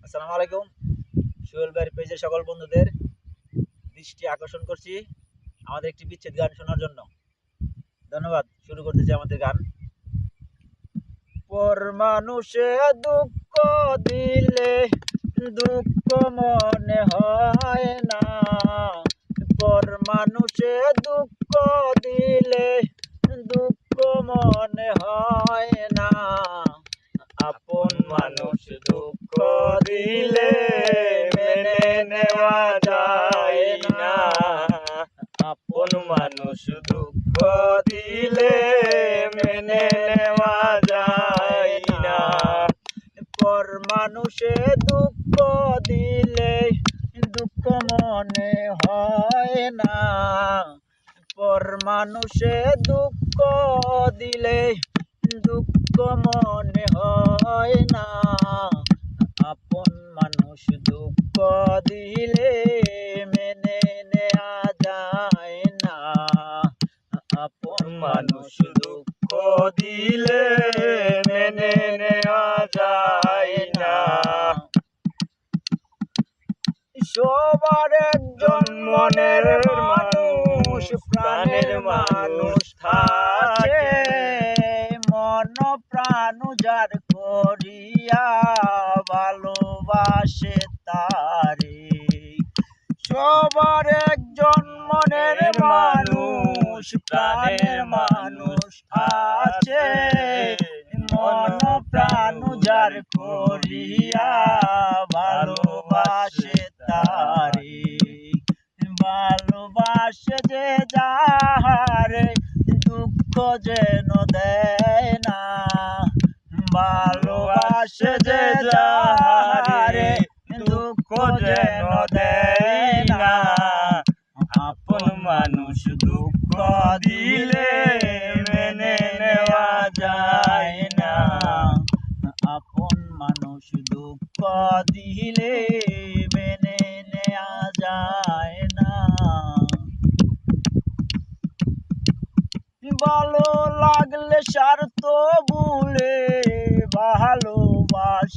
আসসালামু আলাইকুম। সোহেল ভাইয়ের পেজের সকল বন্ধুদের দৃষ্টি আকর্ষণ করছি আমাদের একটি বিচ্ছেদ গান শোনার জন্য। ধন্যবাদ। শুরু করতেছি আমাদের গান। পর মানুষে দুঃখ দিলে দুঃখ মনে হয় না, পর মানুষে দুঃখ দিলে দুঃখ মনে হয় না, আপন মানুষ দুঃখ দিলে মেনে নেওয়া যায় না, আপন মানুষ দুঃখ দিলে মেনে নেওয়া যায় না, পর মানুষে দুঃখ দিলে দুঃখ মনে হয় না, পর মানুষে দুঃখ দিলে দুঃখ মনে হয় না, আপন মানুষ দুঃখ দিলে মেনে নেওয়া যায় না, আপন মানুষ দুঃখ দিলে মেনে নেওয়া যায় না। সবার একজন মনের মানুষ, প্রাণের মানুষ থাকে, মন প্রাণ যার করিয়া ভালোবাসে তারে। সবার একজন মনের মানুষ, প্রাণের মানুষ আছে, মন প্রাণ যার করিয়া ভালোবাসে তারে। ভালোবাসে যে যাহারে দুঃখ যেন দেয় না, ভালোবাসে যে যাহারে দুঃখ যেন দেয় না, আপন মানুষ দুঃখ দিলে মেনে নেওয়া যায় না, আপন মানুষ দুঃখ দিলে মেনে নেওয়া যায় না। ভালো লাগলে স্বার্থ ভুলে ভালোবাসিও,